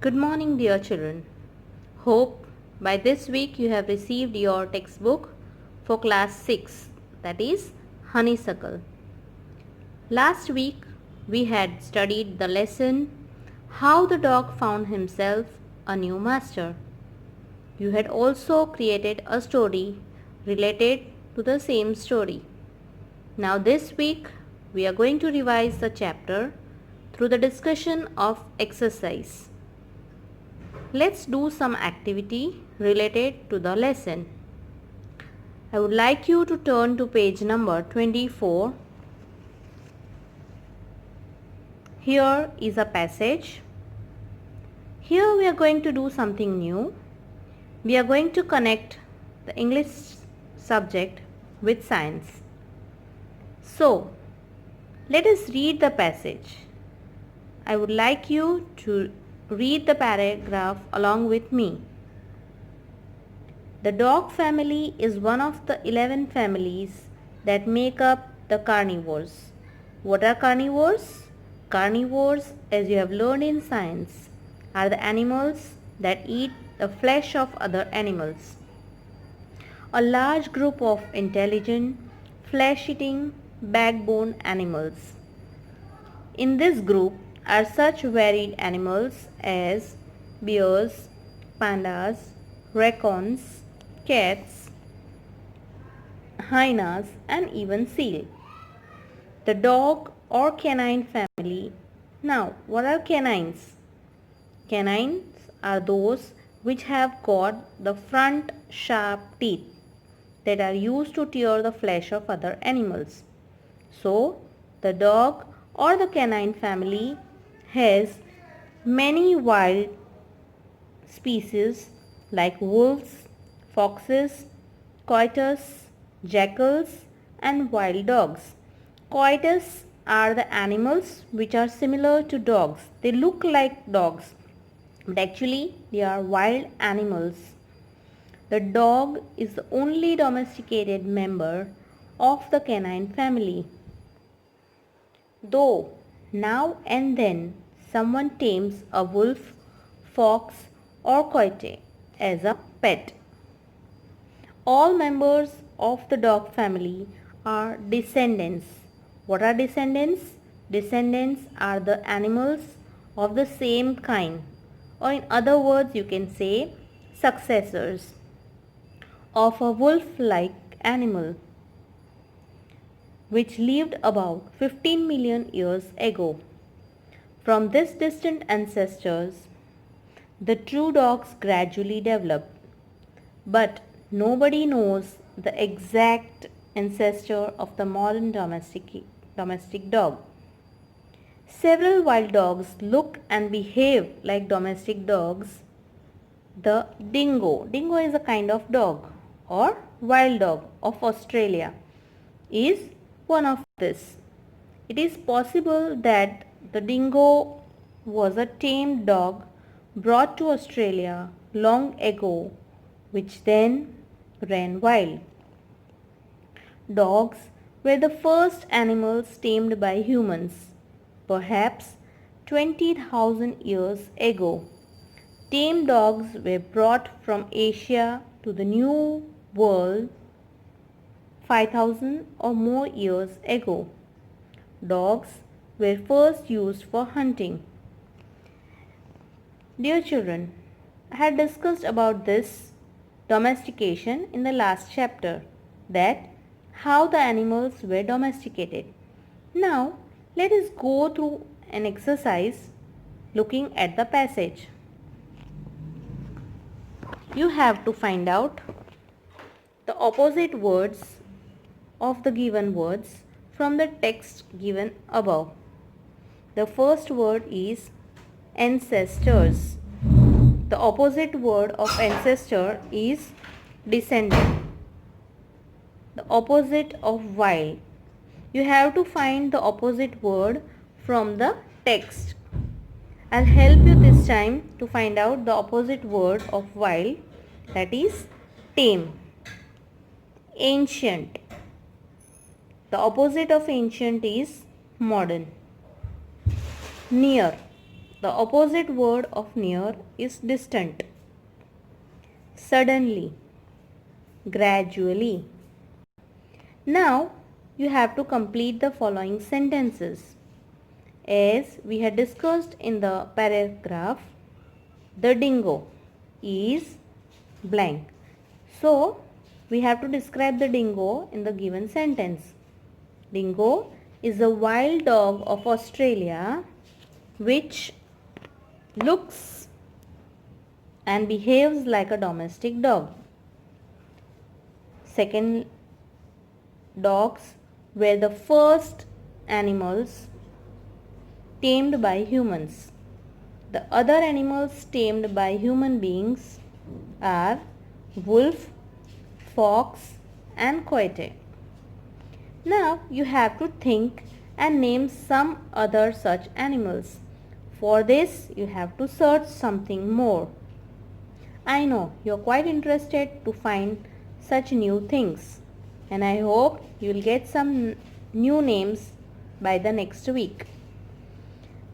Good morning, dear children. Hope by this week you have received your textbook for class 6, that is Honeysuckle. Last week we had studied the lesson How the Dog Found Himself a New Master. You had also created a story related to the same story. Now this week we are going to revise the chapter through the discussion of exercise. Let's do some activity related to the lesson. I would like you to turn to page number 24. Here is a passage. Here we are going to do something new. We are going to connect the English subject with science. So, let us read the passage. I would like you to read the paragraph along with me. The dog family is one of the 11 families that make up the carnivores. What are carnivores? Carnivores, as you have learned in science, are the animals that eat the flesh of other animals. A large group of intelligent, flesh-eating, backbone animals. In this group are such varied animals as bears, pandas, raccoons, cats, hyenas, and even seal. The dog or canine family. Now, what are canines? Canines are those which have got the front sharp teeth that are used to tear the flesh of other animals. So, the dog or the canine family has many wild species like wolves, foxes, coyotes, jackals, and wild dogs. Coyotes are the animals which are similar to dogs. They look like dogs, but actually they are wild animals. The dog is the only domesticated member of the canine family. Though now and then someone tames a wolf, fox, or coyote as a pet. All members of the dog family are descendants. What are descendants? Descendants are the animals of the same kind, or in other words you can say successors of a wolf-like animal which lived about 15 million years ago. From these distant ancestors, the true dogs gradually developed, but nobody knows the exact ancestor of the modern domestic dog. Several wild dogs look and behave like domestic dogs. The dingo is a kind of dog or wild dog of Australia, is one of this. It is possible that the dingo was a tamed dog brought to Australia long ago, which then ran wild. Dogs were the first animals tamed by humans, perhaps 20,000 years ago. Tame dogs were brought from Asia to the New World 5,000 or more years ago. Dogs were first used for hunting. Dear children, I had discussed about this domestication in the last chapter, that how the animals were domesticated. Now let us go through an exercise looking at the passage. You have to find out the opposite words of the given words from the text given above. The first word is ancestors. The opposite word of ancestor is descendant. The opposite of wild. You have to find the opposite word from the text. I'll help you this time to find out the opposite word of wild, that is tame. Ancient. The opposite of ancient is modern. Near. The opposite word of near is distant. Suddenly, gradually. Now you have to complete the following sentences. As we had discussed in the paragraph, the dingo is blank. So we have to describe the dingo in the given sentence. Dingo is a wild dog of Australia which looks and behaves like a domestic dog. Second, dogs were the first animals tamed by humans. The other animals tamed by human beings are wolf, fox and coyote. Now you have to think and name some other such animals. For this you have to search something more. I know you are quite interested to find such new things, and I hope you will get some new names by the next week.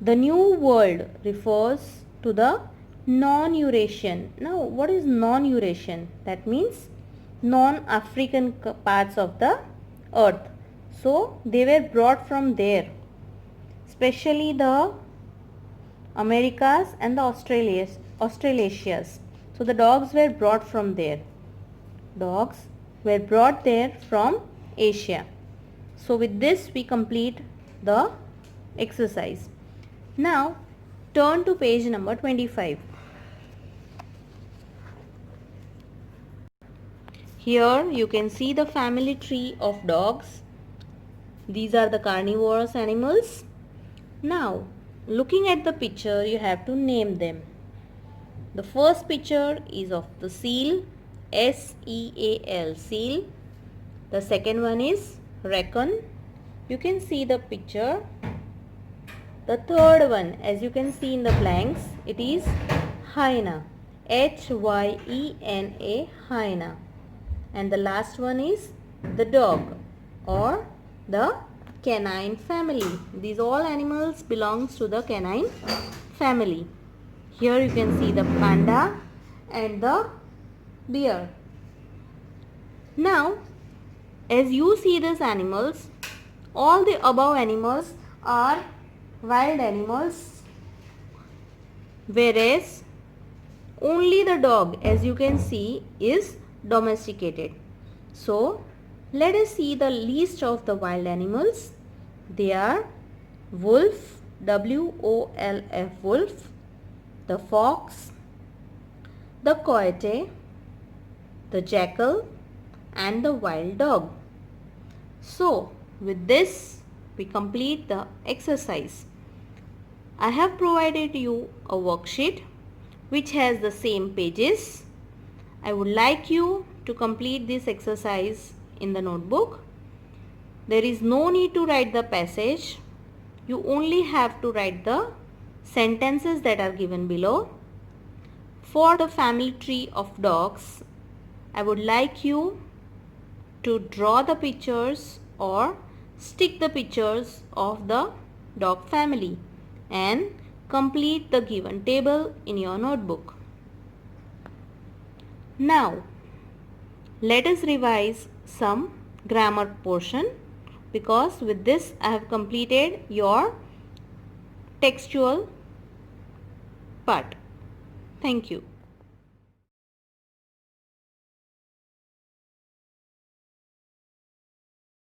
The New World refers to the non-Eurasian. Now what is non-Eurasian? That means non-African parts of the earth. So they were brought from there, especially the Americas and the Australasias. So the dogs were brought from there. Dogs were brought there from Asia. So with this we complete the exercise. Now turn to page number 25. Here you can see the family tree of dogs. These are the carnivorous animals. Now looking at the picture, you have to name them. The first picture is of the seal, S-E-A-L, seal. The second one is raccoon. You can see the picture. The third one, as you can see in the blanks, it is hyena, H-Y-E-N-A, hyena. And the last one is the dog or the canine family. These all animals belongs to the canine family. Here you can see the panda and the bear. Now as you see these animals, all the above animals are wild animals, whereas only the dog, as you can see, is domesticated. So let us see the list of the wild animals. They are wolf, W-O-L-F, wolf, the fox, the coyote, the jackal and the wild dog. So with this we complete the exercise. I have provided you a worksheet which has the same pages. I would like you to complete this exercise in the notebook. There is no need to write the passage. You only have to write the sentences that are given below. For the family tree of dogs, I would like you to draw the pictures or stick the pictures of the dog family and complete the given table in your notebook. Now let us revise some grammar portion, because with this I have completed your textual part. Thank you.